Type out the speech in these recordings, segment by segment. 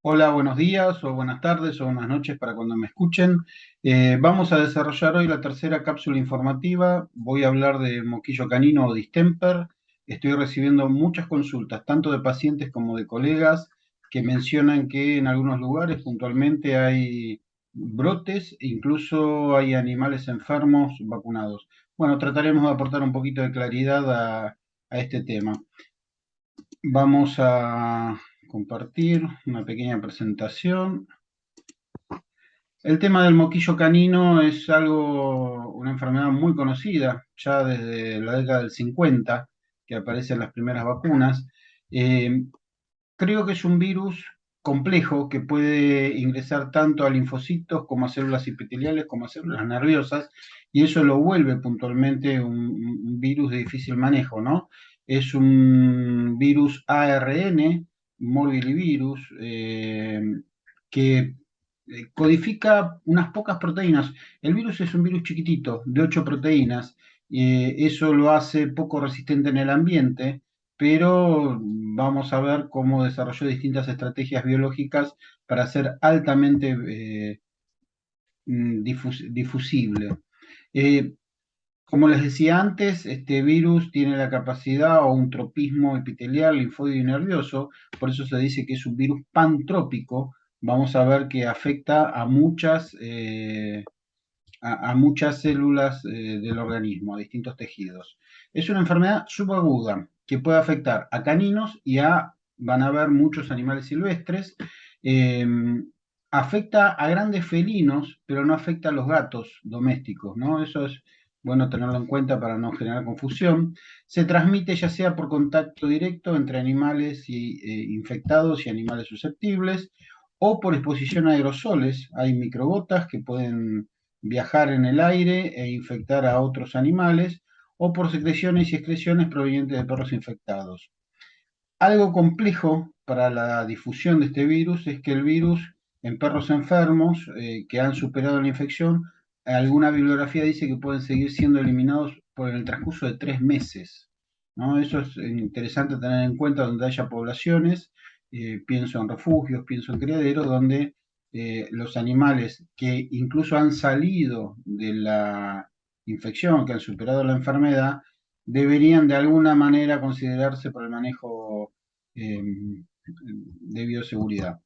Hola, buenos días o buenas tardes o buenas noches para cuando me escuchen. Vamos a desarrollar hoy la tercera cápsula informativa. Voy a hablar de moquillo canino o distemper. Estoy recibiendo muchas consultas, tanto de pacientes como de colegas, que mencionan que en algunos lugares puntualmente hay brotes e incluso hay animales enfermos vacunados. Bueno, trataremos de aportar un poquito de claridad a este tema. Vamos a compartir una pequeña presentación. El tema del moquillo canino es una enfermedad muy conocida, ya desde la década del 50, que aparecen las primeras vacunas. Eh, Creo que es un virus complejo que puede ingresar tanto a linfocitos como a células epiteliales como a células nerviosas, y eso lo vuelve puntualmente un virus de difícil manejo, ¿no? Es un virus ARN, morbillivirus, que codifica unas pocas proteínas. El virus es un virus chiquitito, de 8 proteínas, eso lo hace poco resistente en el ambiente, pero vamos a ver cómo desarrolló distintas estrategias biológicas para ser altamente difusible. Eh, Como les decía antes, este virus tiene la capacidad o un tropismo epitelial, linfóide y nervioso, por eso se dice que es un virus pantrópico. Vamos a ver que afecta a muchas células del organismo, a distintos tejidos. Es una enfermedad subaguda que puede afectar a caninos van a ver muchos animales silvestres. Eh, Afecta a grandes felinos, pero no afecta a los gatos domésticos, ¿no? Eso es bueno tenerlo en cuenta para no generar confusión. Se transmite ya sea por contacto directo entre infectados y animales susceptibles, o por exposición a aerosoles. Hay microgotas que pueden viajar en el aire e infectar a otros animales, o por secreciones y excreciones provenientes de perros infectados. Algo complejo para la difusión de este virus es que el virus en perros enfermos que han superado la infección, alguna bibliografía dice que pueden seguir siendo eliminados por el transcurso de 3 meses, ¿no? Eso es interesante tener en cuenta donde haya poblaciones, pienso en refugios, pienso en criaderos, donde los animales que incluso han salido de la infección, que han superado la enfermedad, deberían de alguna manera considerarse por el manejo eh, de bioseguridad.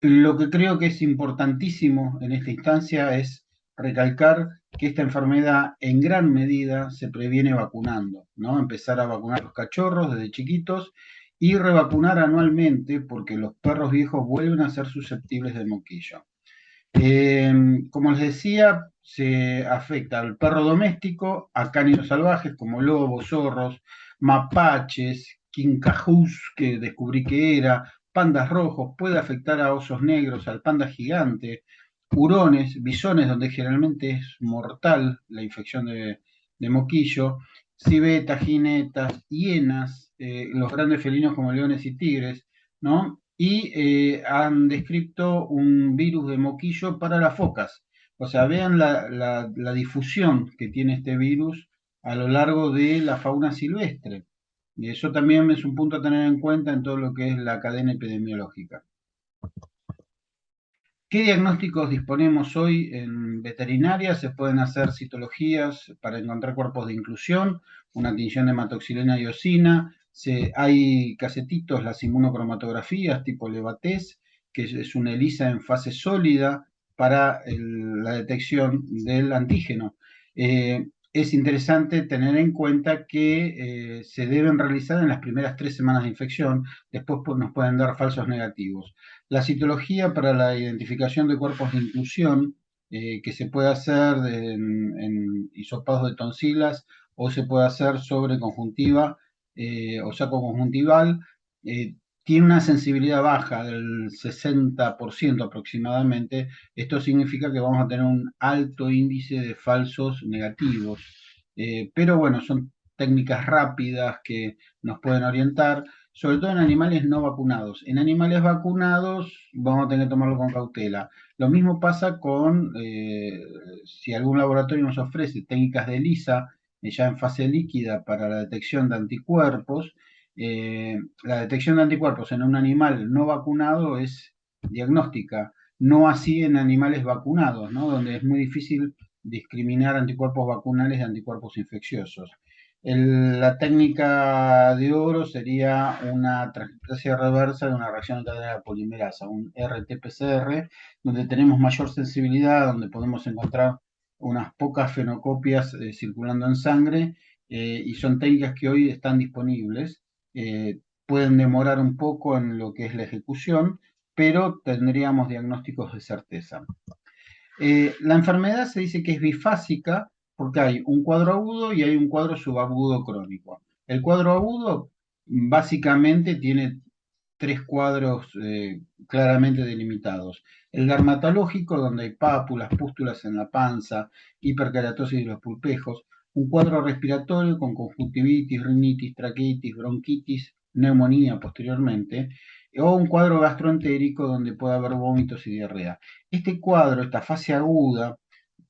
Lo que creo que es importantísimo en esta instancia es recalcar que esta enfermedad en gran medida se previene vacunando, ¿no? Empezar a vacunar a los cachorros desde chiquitos y revacunar anualmente porque los perros viejos vuelven a ser susceptibles de moquillo. Como les decía, se afecta al perro doméstico, a cánidos salvajes como lobos, zorros, mapaches, quincajús, que descubrí que era, pandas rojos, puede afectar a osos negros, al panda gigante, hurones, bisones, donde generalmente es mortal la infección de moquillo, civetas, jinetas, hienas, los grandes felinos como leones y tigres, ¿no? Y han descrito un virus de moquillo para las focas. O sea, vean la difusión que tiene este virus a lo largo de la fauna silvestre. Y eso también es un punto a tener en cuenta en todo lo que es la cadena epidemiológica. ¿Qué diagnósticos disponemos hoy en veterinaria? Se pueden hacer citologías para encontrar cuerpos de inclusión, una tinción de hematoxilina y eosina. Hay casetitos, las inmunocromatografías tipo Levates, que es una ELISA en fase sólida para la detección del antígeno. Es interesante tener en cuenta que se deben realizar en las primeras 3 semanas de infección, después nos pueden dar falsos negativos. La citología para la identificación de cuerpos de inclusión, que se puede hacer en hisopados de tonsilas o se puede hacer sobre conjuntiva o saco conjuntival, tiene una sensibilidad baja del 60% aproximadamente. Esto significa que vamos a tener un alto índice de falsos negativos. Pero bueno, son técnicas rápidas que nos pueden orientar, sobre todo en animales no vacunados. En animales vacunados vamos a tener que tomarlo con cautela. Lo mismo pasa si algún laboratorio nos ofrece técnicas de ELISA, ya en fase líquida para la detección de anticuerpos. La detección de anticuerpos en un animal no vacunado es diagnóstica, no así en animales vacunados, ¿no? Donde es muy difícil discriminar anticuerpos vacunales de anticuerpos infecciosos. La técnica de oro sería una transcriptasa reversa de una reacción en cadena de polimerasa, un RT-PCR, donde tenemos mayor sensibilidad, donde podemos encontrar unas pocas fenocopias circulando en sangre, y son técnicas que hoy están disponibles. Pueden demorar un poco en lo que es la ejecución, pero tendríamos diagnósticos de certeza. La enfermedad se dice que es bifásica porque hay un cuadro agudo y hay un cuadro subagudo crónico. El cuadro agudo básicamente tiene tres cuadros claramente delimitados. El dermatológico, donde hay pápulas, pústulas en la panza, hiperkeratosis de los pulpejos. Un cuadro respiratorio con conjuntivitis, rinitis, traqueitis, bronquitis, neumonía posteriormente. O un cuadro gastroentérico donde puede haber vómitos y diarrea. Este cuadro, esta fase aguda,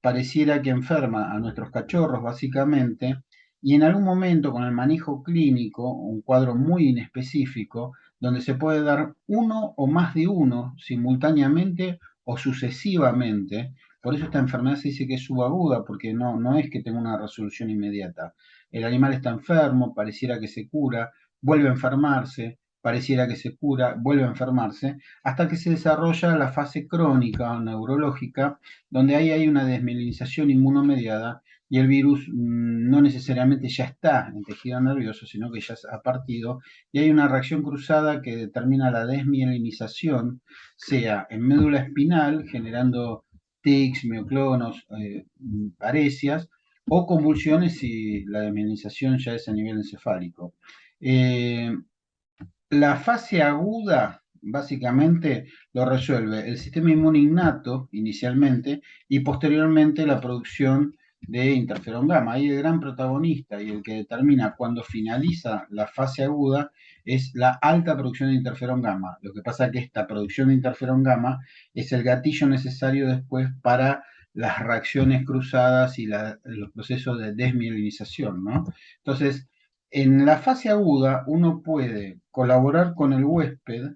pareciera que enferma a nuestros cachorros básicamente, y en algún momento con el manejo clínico, un cuadro muy inespecífico, donde se puede dar uno o más de uno simultáneamente o sucesivamente. Por eso esta enfermedad se dice que es subaguda, porque no es que tenga una resolución inmediata. El animal está enfermo, pareciera que se cura, vuelve a enfermarse, pareciera que se cura, vuelve a enfermarse, hasta que se desarrolla la fase crónica o neurológica, donde ahí hay una desmielinización inmunomediada y el virus no necesariamente ya está en tejido nervioso, sino que ya ha partido, y hay una reacción cruzada que determina la desmielinización, sea en médula espinal, generando tics, mioclonos, parecias, o convulsiones si la desmielinización ya es a nivel encefálico. Eh, la fase aguda básicamente lo resuelve el sistema inmune innato inicialmente y posteriormente la producción de interferón gamma. Ahí el gran protagonista y el que determina cuando finaliza la fase aguda es la alta producción de interferón gamma. Lo que pasa es que esta producción de interferón gamma es el gatillo necesario después para las reacciones cruzadas y los procesos de desmielinización, ¿no? Entonces, en la fase aguda uno puede colaborar con el huésped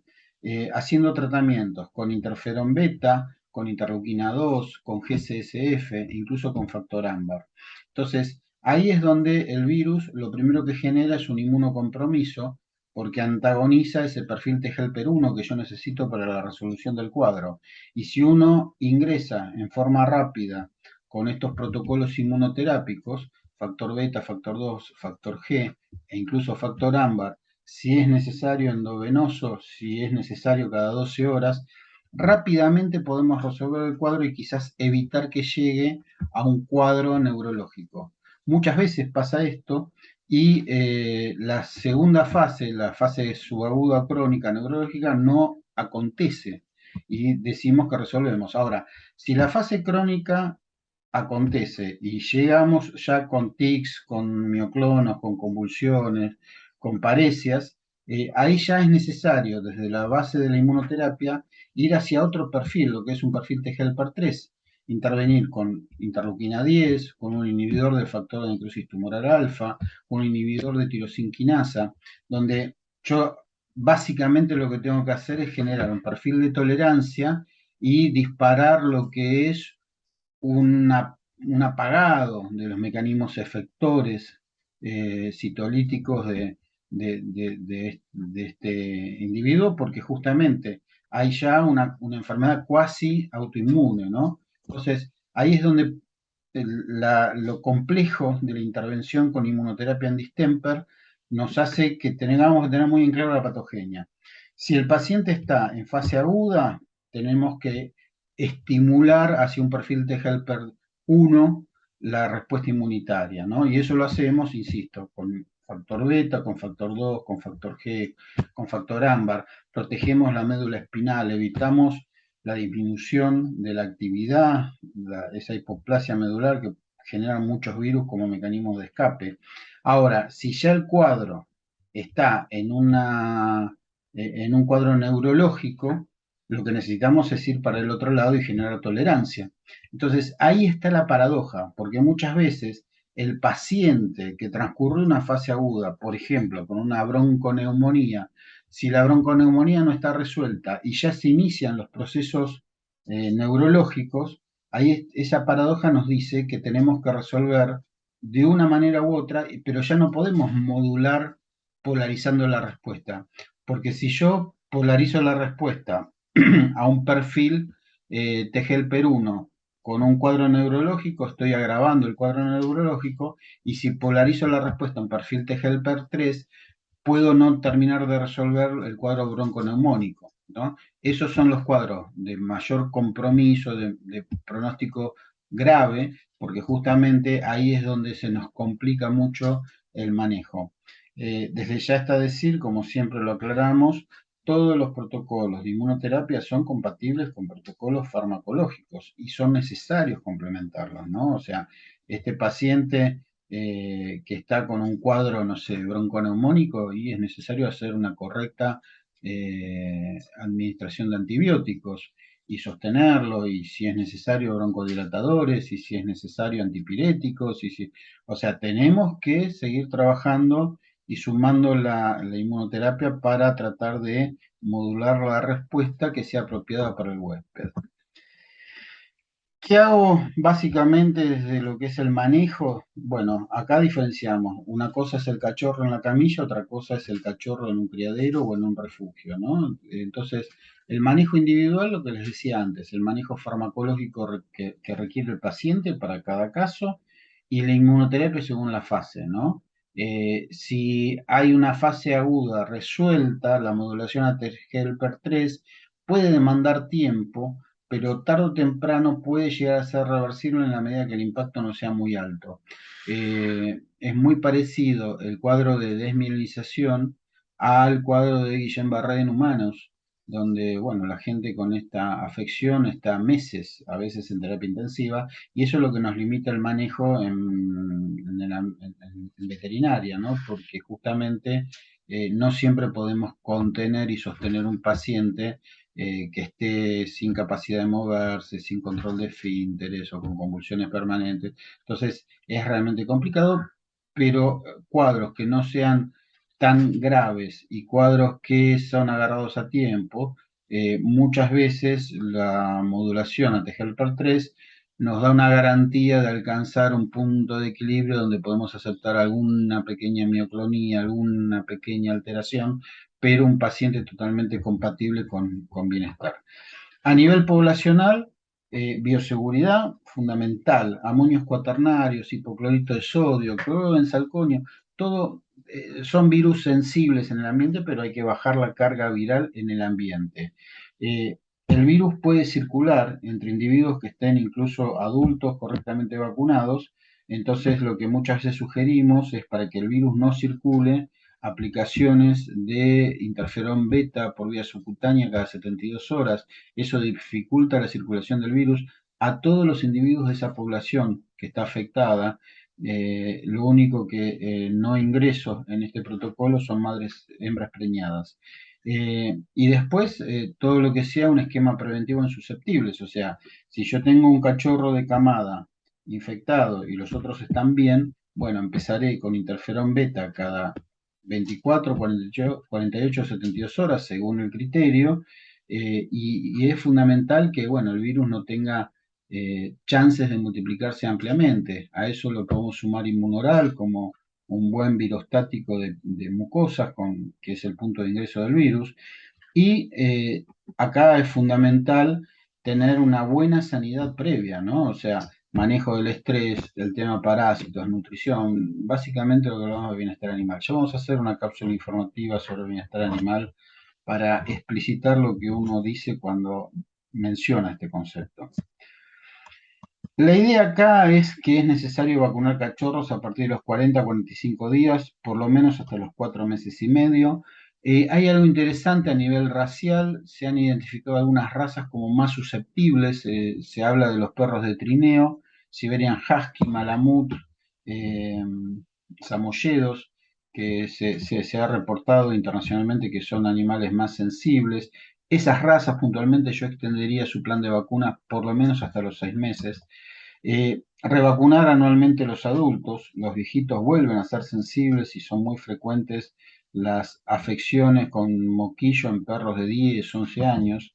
haciendo tratamientos con interferón beta, con interleuquina 2, con GCSF, incluso con factor ámbar. Entonces, ahí es donde el virus lo primero que genera es un inmunocompromiso porque antagoniza ese perfil T helper 1 que yo necesito para la resolución del cuadro. Y si uno ingresa en forma rápida con estos protocolos inmunoterápicos, factor beta, factor 2, factor G e incluso factor ámbar, si es necesario endovenoso, si es necesario cada 12 horas, rápidamente podemos resolver el cuadro y quizás evitar que llegue a un cuadro neurológico. Muchas veces pasa esto y la segunda fase, la fase subaguda crónica neurológica, no acontece y decimos que resolvemos. Ahora, si la fase crónica acontece y llegamos ya con tics, con mioclonos, con convulsiones, con parecias, ahí ya es necesario desde la base de la inmunoterapia ir hacia otro perfil, lo que es un perfil T helper 3, intervenir con interleuquina 10, con un inhibidor del factor de necrosis tumoral alfa, un inhibidor de tirosinquinasa, donde yo básicamente lo que tengo que hacer es generar un perfil de tolerancia y disparar lo que es un apagado de los mecanismos efectores citolíticos de este individuo, porque justamente hay ya una enfermedad cuasi autoinmune, ¿no? Entonces, ahí es donde lo complejo de la intervención con inmunoterapia en distemper nos hace que tengamos que tener muy en claro la patogenia. Si el paciente está en fase aguda, tenemos que estimular hacia un perfil T helper 1 la respuesta inmunitaria, ¿no? Y eso lo hacemos, insisto, con factor beta, con factor 2, con factor G, con factor ámbar. Protegemos la médula espinal, evitamos la disminución de la actividad, esa hipoplasia medular que genera muchos virus como mecanismo de escape. Ahora, si ya el cuadro está en un cuadro neurológico, lo que necesitamos es ir para el otro lado y generar tolerancia. Entonces, ahí está la paradoja, porque muchas veces el paciente que transcurrió una fase aguda, por ejemplo, con una bronconeumonía, si la bronconeumonía no está resuelta y ya se inician los procesos neurológicos, ahí esa paradoja nos dice que tenemos que resolver de una manera u otra, pero ya no podemos modular polarizando la respuesta, porque si yo polarizo la respuesta a un perfil T-helper 1 con un cuadro neurológico, estoy agravando el cuadro neurológico, y si polarizo la respuesta a un perfil T-helper 3, puedo no terminar de resolver el cuadro bronconeumónico, ¿no? Esos son los cuadros de mayor compromiso, de pronóstico grave, porque justamente ahí es donde se nos complica mucho el manejo. Desde ya está decir, como siempre lo aclaramos, todos los protocolos de inmunoterapia son compatibles con protocolos farmacológicos y son necesarios complementarlos, ¿no? O sea, este paciente que está con un cuadro, no sé, bronconeumónico y es necesario hacer una correcta administración de antibióticos y sostenerlo, y si es necesario broncodilatadores, y si es necesario antipiréticos, o sea, tenemos que seguir trabajando y sumando la inmunoterapia para tratar de modular la respuesta que sea apropiada para el huésped. ¿Qué hago básicamente desde lo que es el manejo? Bueno, acá diferenciamos. Una cosa es el cachorro en la camilla, otra cosa es el cachorro en un criadero o en un refugio, ¿no? Entonces, el manejo individual, lo que les decía antes, el manejo farmacológico que requiere el paciente para cada caso, y la inmunoterapia según la fase, ¿no? Si hay una fase aguda resuelta, la modulación a helper 3 puede demandar tiempo, pero tarde o temprano puede llegar a ser reversible en la medida que el impacto no sea muy alto. Es muy parecido el cuadro de desmielinización al cuadro de Guillain-Barré en humanos, donde, bueno, la gente con esta afección está meses, a veces en terapia intensiva, y eso es lo que nos limita el manejo en veterinaria, ¿no? Porque justamente no siempre podemos contener y sostener un paciente que esté sin capacidad de moverse, sin control de esfínteres o con convulsiones permanentes. Entonces es realmente complicado, pero cuadros que no sean tan graves y cuadros que son agarrados a tiempo, muchas veces la modulación a helper 3 nos da una garantía de alcanzar un punto de equilibrio donde podemos aceptar alguna pequeña mioclonía, alguna pequeña alteración, pero un paciente totalmente compatible con bienestar. A nivel poblacional, bioseguridad fundamental, amonios cuaternarios, hipoclorito de sodio, cloruro de benzalconio, todo son virus sensibles en el ambiente, pero hay que bajar la carga viral en el ambiente. El virus puede circular entre individuos que estén incluso adultos correctamente vacunados, entonces lo que muchas veces sugerimos es, para que el virus no circule, aplicaciones de interferón beta por vía subcutánea cada 72 horas. Eso dificulta la circulación del virus a todos los individuos de esa población que está afectada. Lo único que no ingreso en este protocolo son madres, hembras preñadas. Y después todo lo que sea un esquema preventivo en susceptibles, o sea, si yo tengo un cachorro de camada infectado y los otros están bien, bueno, empezaré con interferón beta cada 24, 48, 72 horas según el criterio, y es fundamental que, bueno, el virus no tenga chances de multiplicarse ampliamente. A eso lo podemos sumar inmunoral como un buen virostático de mucosas, que es el punto de ingreso del virus. Y acá es fundamental tener una buena sanidad previa, ¿no? O sea, manejo del estrés, el tema parásitos, nutrición, básicamente lo que hablamos de bienestar animal. Ya vamos a hacer una cápsula informativa sobre el bienestar animal para explicitar lo que uno dice cuando menciona este concepto. La idea acá es que es necesario vacunar cachorros a partir de los 40 a 45 días, por lo menos hasta los 4 meses y medio. Hay algo interesante a nivel racial, se han identificado algunas razas como más susceptibles, se habla de los perros de trineo, Siberian Husky, Malamut, eh, samoyedos, que se ha reportado internacionalmente que son animales más sensibles. Esas razas puntualmente yo extendería su plan de vacunas por lo menos hasta los 6 meses. Revacunar anualmente los adultos. Los viejitos vuelven a ser sensibles y son muy frecuentes las afecciones con moquillo en perros de 10, 11 años.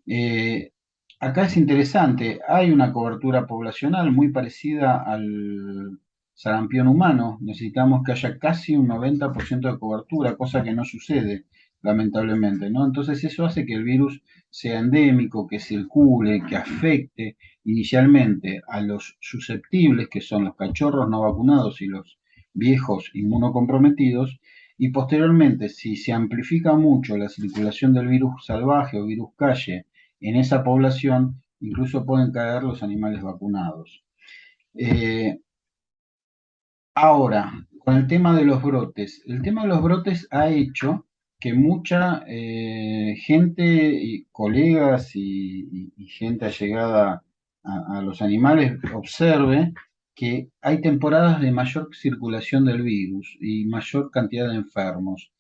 Eh, Acá es interesante, hay una cobertura poblacional muy parecida al sarampión humano. Necesitamos que haya casi un 90% de cobertura, cosa que no sucede, lamentablemente, ¿no? Entonces eso hace que el virus sea endémico, que circule, que afecte inicialmente a los susceptibles, que son los cachorros no vacunados y los viejos inmunocomprometidos, y posteriormente, si se amplifica mucho la circulación del virus salvaje o virus calle, en esa población incluso pueden caer los animales vacunados. Eh, Ahora, con el tema de los brotes, el tema de los brotes ha hecho que mucha gente, y colegas y gente allegada a los animales observe que hay temporadas de mayor circulación del virus y mayor cantidad de enfermos.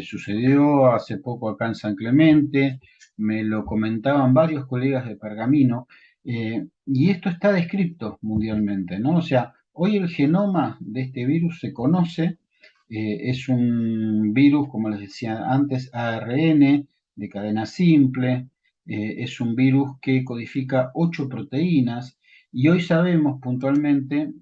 Sucedió hace poco acá en San Clemente, me lo comentaban varios colegas de Pergamino, y esto está descrito mundialmente, ¿no? O sea, hoy el genoma de este virus se conoce, es un virus, como les decía antes, ARN de cadena simple, es un virus que codifica 8 proteínas y hoy sabemos puntualmente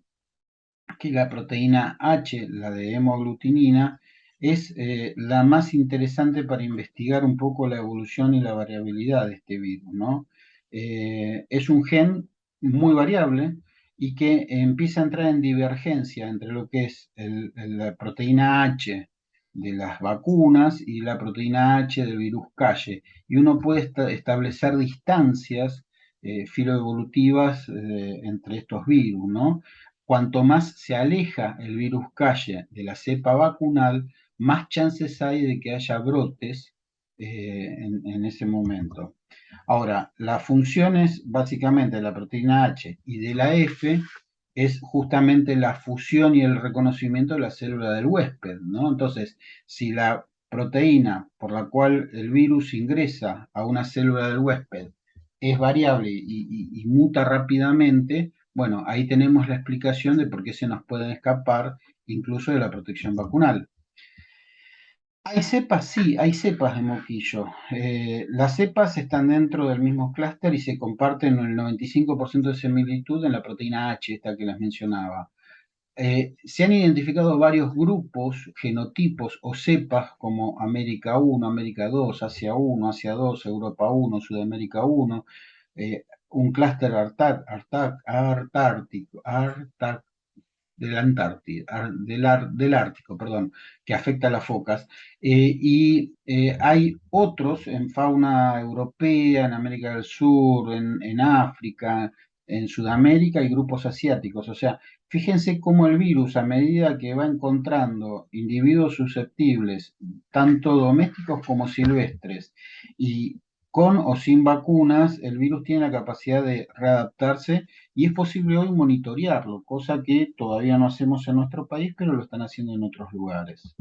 que la proteína H, la de hemoglutinina, es la más interesante para investigar un poco la evolución y la variabilidad de este virus, ¿no? Es un gen muy variable y que empieza a entrar en divergencia entre lo que es la proteína H de las vacunas y la proteína H del virus Calle. Y uno puede establecer distancias filoevolutivas entre estos virus, ¿no? Cuanto más se aleja el virus calle de la cepa vacunal, más chances hay de que haya brotes en ese momento. Ahora, las funciones básicamente de la proteína H y de la F es justamente la fusión y el reconocimiento de la célula del huésped, ¿no? Entonces, si la proteína por la cual el virus ingresa a una célula del huésped es variable y muta rápidamente, bueno, ahí tenemos la explicación de por qué se nos pueden escapar incluso de la protección vacunal. Hay cepas, sí, hay cepas de moquillo. Las cepas están dentro del mismo clúster y se comparten el 95% de similitud en la proteína H, esta que les mencionaba. Se han identificado varios grupos, genotipos o cepas como América 1, América 2, Asia 1, Asia 2, Europa 1, Sudamérica 1, un clúster del Ártico, perdón, que afecta a las focas. Hay otros en fauna europea, en América del Sur, en África, en Sudamérica y grupos asiáticos. O sea, fíjense cómo el virus, a medida que va encontrando individuos susceptibles, tanto domésticos como silvestres, y con o sin vacunas, el virus tiene la capacidad de readaptarse y es posible hoy monitorearlo, cosa que todavía no hacemos en nuestro país, pero lo están haciendo en otros lugares.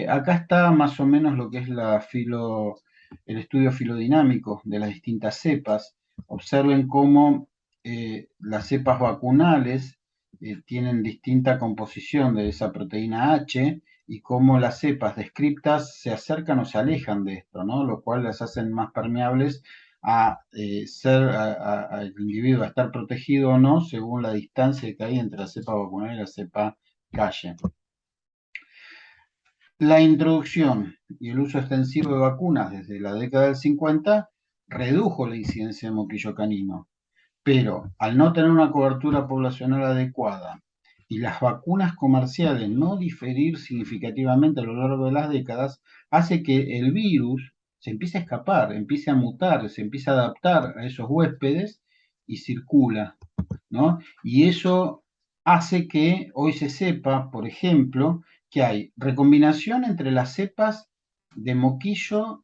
Acá está más o menos lo que es el estudio filodinámico de las distintas cepas. Observen cómo las cepas vacunales tienen distinta composición de esa proteína H y cómo las cepas descriptas se acercan o se alejan de esto, ¿no? Lo cual las hacen más permeables a al individuo a estar protegido o no según la distancia que hay entre la cepa vacunal y la cepa calle. La introducción y el uso extensivo de vacunas desde la década del 50 redujo la incidencia de moquillo canino, pero al no tener una cobertura poblacional adecuada y las vacunas comerciales no diferir significativamente a lo largo de las décadas, hace que el virus se empiece a escapar, empiece a mutar, se empiece a adaptar a esos huéspedes y circula, ¿no? Y eso hace que hoy se sepa, por ejemplo, que hay recombinación entre las cepas de moquillo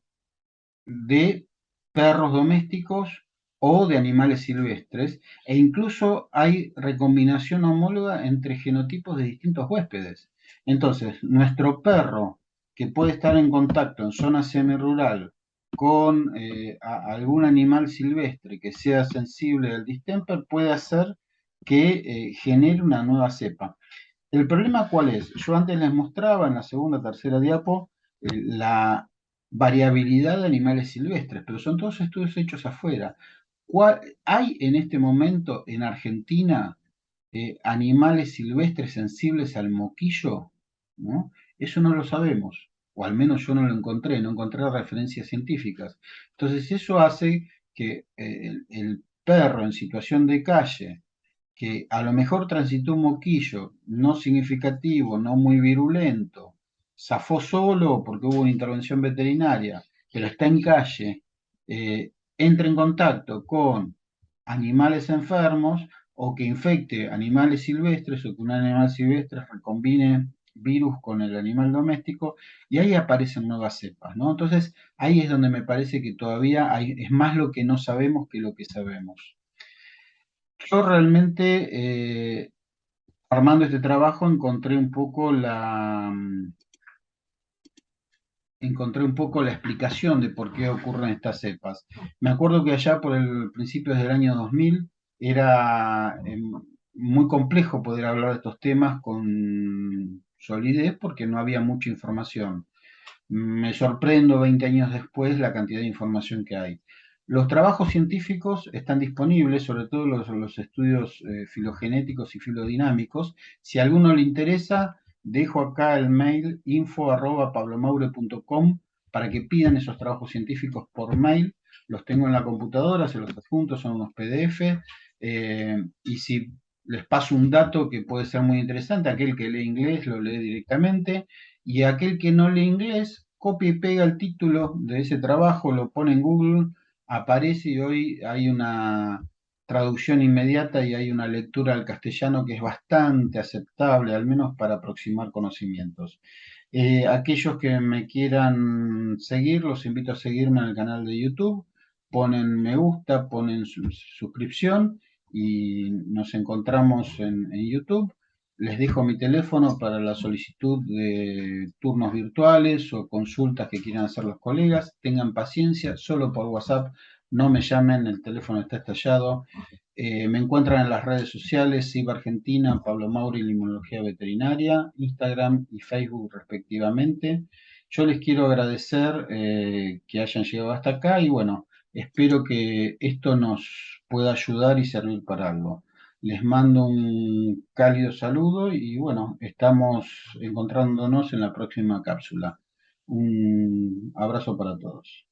de perros domésticos o de animales silvestres, e incluso hay recombinación homóloga entre genotipos de distintos huéspedes. Entonces, nuestro perro que puede estar en contacto en zona semirural con algún animal silvestre que sea sensible al distemper puede hacer que genere una nueva cepa. ¿El problema cuál es? Yo antes les mostraba en la segunda, tercera diapo la variabilidad de animales silvestres, pero son todos estudios hechos afuera. ¿Hay en este momento en Argentina animales silvestres sensibles al moquillo? ¿No? Eso no lo sabemos, o al menos yo no encontré referencias científicas. Entonces eso hace que el perro en situación de calle, que a lo mejor transitó un moquillo no significativo, no muy virulento, zafó solo porque hubo una intervención veterinaria, pero está en calle, entra en contacto con animales enfermos o que infecte animales silvestres o que un animal silvestre recombine virus con el animal doméstico y ahí aparecen nuevas cepas, ¿no? Entonces ahí es donde me parece que todavía es más lo que no sabemos que lo que sabemos. Yo realmente, armando este trabajo, encontré un poco la explicación de por qué ocurren estas cepas. Me acuerdo que allá por el principio del año 2000 era muy complejo poder hablar de estos temas con solidez porque no había mucha información. Me sorprendo 20 años después la cantidad de información que hay. Los trabajos científicos están disponibles, sobre todo los estudios filogenéticos y filodinámicos. Si a alguno le interesa, dejo acá el mail info@pablomaure.com para que pidan esos trabajos científicos por mail. Los tengo en la computadora, se los adjunto, son unos PDF. Y si les paso un dato que puede ser muy interesante, aquel que lee inglés lo lee directamente y aquel que no lee inglés copia y pega el título de ese trabajo, lo pone en Google, aparece y hoy hay una traducción inmediata y hay una lectura al castellano que es bastante aceptable, al menos para aproximar conocimientos. Aquellos que me quieran seguir, los invito a seguirme en el canal de YouTube, ponen me gusta, ponen suscripción y nos encontramos en YouTube. Les dejo mi teléfono para la solicitud de turnos virtuales o consultas que quieran hacer los colegas. Tengan paciencia, solo por WhatsApp, no me llamen, el teléfono está estallado. Me encuentran en las redes sociales, CIB Argentina, Pablo Mauri, Inmunología Veterinaria, Instagram y Facebook respectivamente. Yo les quiero agradecer que hayan llegado hasta acá y bueno, espero que esto nos pueda ayudar y servir para algo. Les mando un cálido saludo y bueno, estamos encontrándonos en la próxima cápsula. Un abrazo para todos.